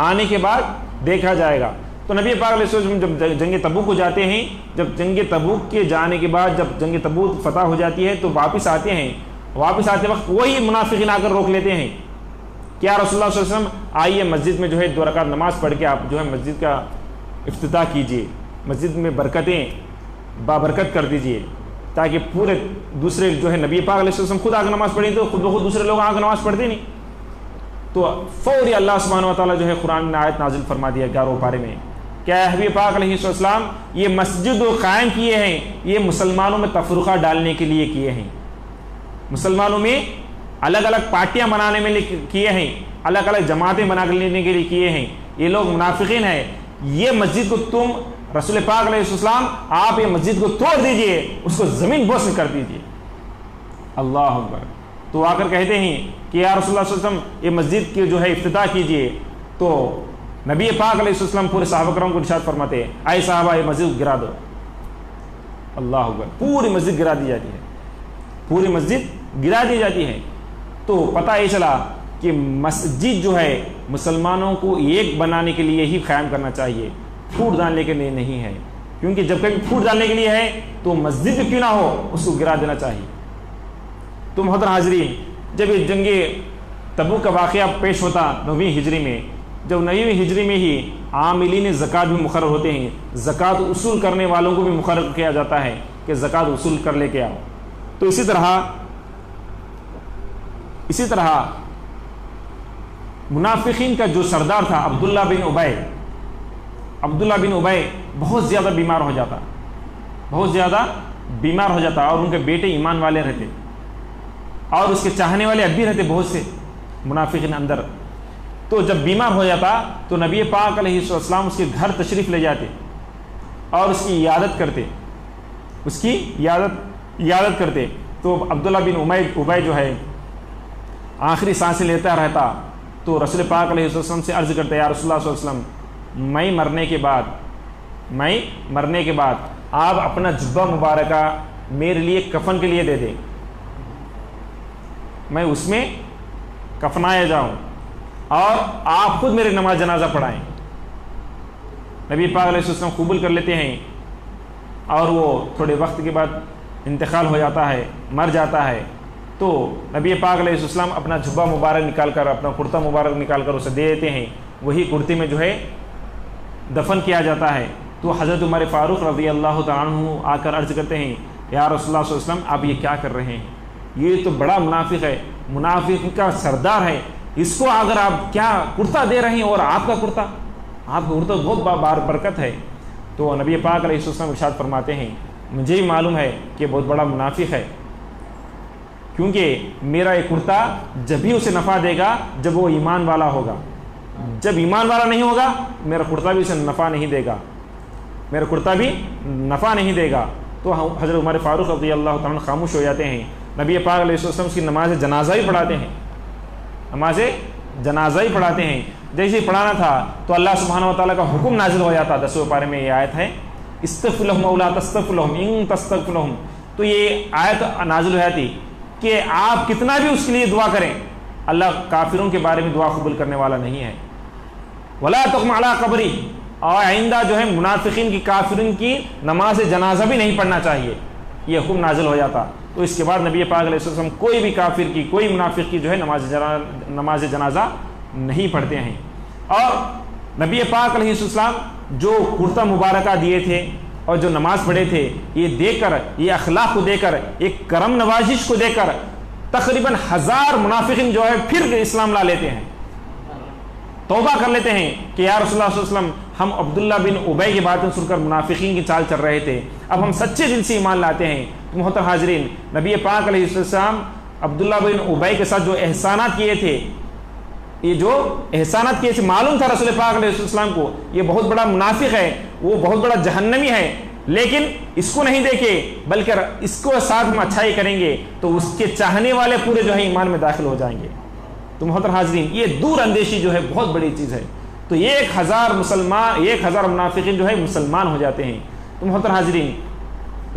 آنے کے بعد دیکھا جائے گا۔ تو نبی پاک علیہ السلام جب جنگ تبوک کو جاتے ہیں، جب جنگ تبوک کے جانے کے بعد جب جنگ تبوک فتح ہو جاتی ہے تو واپس آتے ہیں، واپس آتے وقت وہی منافقین آ کر روک لیتے ہیں کہ یا رسول اللہ صلی اللہ علیہ وسلم آئیے مسجد میں جو ہے 2 رکعت نماز پڑھ کے آپ جو ہے مسجد کا افتتاح کیجئے، مسجد میں برکتیں بابرکت کر دیجئے، تاکہ پورے دوسرے جو ہے نبی پاک علیہ السلام خود آ کر نماز پڑھیں تو خود بخود دوسرے لوگ آ کر نماز پڑھتے نہیں۔ تو فوری اللہ سبحانہ و تعالیٰ جو ہے قرآن میں آیت نازل فرما دیا 11 پارے میں، کیا حبیب پاک علیہ السلام یہ مسجد قائم کیے ہیں، یہ مسلمانوں میں تفرقہ ڈالنے کے لیے کیے ہیں، مسلمانوں میں الگ الگ پارٹیاں بنانے میں کیے ہیں، الگ الگ جماعتیں بنا کر لینے کے لیے کیے ہیں، یہ لوگ منافقین ہیں۔ یہ مسجد کو تم رسول پاک علیہ السلام آپ یہ مسجد کو توڑ دیجئے، اس کو زمین بوس میں کر دیجئے۔ اللہ اکبر۔ تو آ کر کہتے ہیں کہ یا رسول اللہ صلی اللہ علیہ وسلم یہ مسجد کی جو ہے افتتاح کیجئے۔ تو نبی پاک علیہ السلام پورے صحابہ کرام کو ارشاد فرماتے ہیں اے صحابہ یہ مسجد گرا دو۔ اللہ اکبر۔ پوری مسجد گرا دی جاتی ہے، پوری مسجد گرا دی جاتی ہے۔ تو پتہ یہ چلا کہ مسجد جو ہے مسلمانوں کو ایک بنانے کے لیے ہی قائم کرنا چاہیے، پھوٹ ڈالنے کے لیے نہیں ہے، کیونکہ جب کبھی پھوٹ ڈالنے کے لیے ہے تو مسجد بھی کیوں نہ ہو اس کو گرا دینا چاہیے۔ تو محترم حاضرین، جب یہ جنگ تبوک کا واقعہ پیش ہوتا 9ویں ہجری میں، جب 9ویں ہجری میں ہی عاملین زکوٰۃ بھی مقرر ہوتے ہیں، زکوٰۃ وصول کرنے والوں کو بھی مقرر کیا جاتا ہے کہ زکوٰۃ وصول کر لے کے آؤ۔ تو اسی طرح منافقین کا جو سردار تھا عبداللہ بن ابی بہت زیادہ بیمار ہو جاتا اور ان کے بیٹے ایمان والے رہتے اور اس کے چاہنے والے اب بھی رہتے بہت سے منافقین اندر۔ تو جب بیمار ہو جاتا تو نبی پاک علیہ السلام اس کے گھر تشریف لے جاتے اور اس کی عیادت کرتے، تو عبداللہ بن ابی جو ہے آخری سانسیں لیتا رہتا، تو رسول پاک علیہ السلام سے عرض کرتے یا رسول اللہ صلی اللہ علیہ وسلم میں مرنے کے بعد آپ اپنا جبہ مبارکہ میرے لیے کفن کے لیے دے دیں، میں اس میں کفنایا جاؤں اور آپ خود میرے نماز جنازہ پڑھائیں۔ نبی پاک علیہ السلام قبول کر لیتے ہیں اور وہ تھوڑے وقت کے بعد انتقال ہو جاتا ہے، مر جاتا ہے۔ تو نبی پاک علیہ السلام اپنا جبہ مبارک نکال کر، اپنا کرتا مبارک نکال کر اسے دے دیتے ہیں، وہی کرتے میں جو ہے دفن کیا جاتا ہے۔ تو حضرت عمر فاروق رضی اللہ تعالیٰ عنہ آ کر عرض کرتے ہیں یا رسول اللہ صلی اللہ علیہ وسلم آپ یہ کیا کر رہے ہیں؟ یہ تو بڑا منافق ہے، منافق کا سردار ہے، اس کو اگر آپ کیا کرتا دے رہے ہیں، اور آپ کا کرتا بہت برکت ہے۔ تو نبی پاک علیہ السلام ارشاد فرماتے ہیں مجھے ہی معلوم ہے کہ بہت بڑا منافق ہے، کیونکہ میرا یہ کرتا جب ہی اسے نفع دے گا جب وہ ایمان والا ہوگا، جب ایمان والا نہیں ہوگا میرا کرتا بھی اسے نفع نہیں دے گا، تو حضرت عمر فاروق رضی اللہ تعالیٰ خاموش ہو جاتے ہیں۔ نبی پاک علیہ السلام کی نماز جنازہ ہی پڑھاتے ہیں، جیسے ہی پڑھانا تھا تو اللہ سبحانہ و تعالیٰ کا حکم نازل ہو جاتا۔ 10ویں پارے میں یہ آیت ہے استغفر لہم او لا تستغفر لہم ان تستغفر لہم، تو یہ آیت نازل ہو جاتی کہ آپ کتنا بھی اس کے لیے دعا کریں، اللہ کافروں کے بارے میں دعا قبول کرنے والا نہیں ہے۔ ولا تقم علی قبری، اور آئندہ جو ہے منافقین کی کافرین کی نماز جنازہ بھی نہیں پڑھنا چاہیے، یہ حکم نازل ہو جاتا۔ تو اس کے بعد نبی پاک علیہ السلام کوئی بھی کافر کی، کوئی منافق کی جو ہے نماز جنازہ نہیں پڑھتے ہیں۔ اور نبی پاک علیہ السلام جو کرتا مبارکہ دیے تھے اور جو نماز پڑھے تھے، یہ دے کر، یہ اخلاق کو دے کر، ایک کرم نوازش کو دے کر تقریباً 1000 منافقین جو ہے پھر اسلام لا لیتے ہیں، توبہ کر لیتے ہیں کہ یا رسول اللہ صلی اللہ علیہ وسلم، ہم عبداللہ بن ابی کی باتیں سن کر منافقین کی چال چل رہے تھے، اب ہم سچے دل سے ایمان لاتے ہیں۔ محترم حاضرین، نبی پاک علیہ السلام عبداللہ بن ابی کے ساتھ جو احسانات کیے تھے، یہ جو احسانات کیے تھے، معلوم تھا رسول پاک علیہ السلام کو یہ بہت بڑا منافق ہے، وہ بہت بڑا جہنمی ہے، لیکن اس کو نہیں دیکھے بلکہ اس کو ساتھ ہم اچھائی کریں گے تو اس کے چاہنے والے پورے جو ہے ایمان میں داخل ہو جائیں گے۔ تو محترم حاضرین، یہ دور اندیشی جو ہے بہت بڑی چیز ہے۔ تو 1000 منافقین جو ہے مسلمان ہو جاتے ہیں۔ تو محترم حاضرین،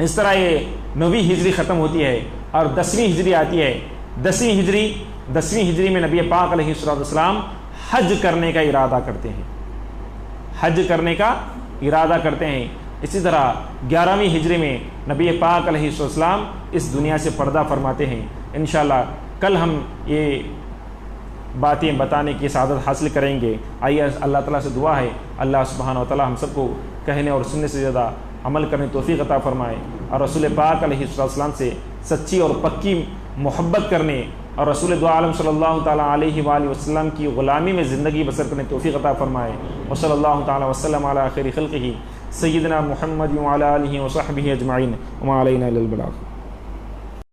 اس طرح یہ 9ویں ہجری ختم ہوتی ہے اور 10ویں ہجری آتی ہے۔ 10ویں ہجری میں نبی پاک علیہ السلام حج کرنے کا ارادہ کرتے ہیں، حج کرنے کا ارادہ کرتے ہیں۔ اسی طرح 11ویں ہجری میں نبی پاک علیہ السلام اس دنیا سے پردہ فرماتے ہیں۔ انشاءاللہ کل ہم یہ باتیں بتانے کی سعادت حاصل کریں گے۔ آئیے اللہ تعالیٰ سے دعا ہے، اللہ سبحانہ و تعالیٰ ہم سب کو کہنے اور سننے سے زیادہ عمل کرنے توفیق عطا فرمائے، اور رسول پاک علیہ السلام سے سچی اور پکی محبت کرنے اور رسول دو عالم صلی اللہ تعالیٰ علیہ وآلہ وسلم کی غلامی میں زندگی بسر کرنے توفیق عطا فرمائے۔ وصلی اللہ تعالیٰ وسلم علی خیر خلقہ سیدنا محمد وعلی آلہ وصحبہ اجمعین، وما علینا الا البلاغ۔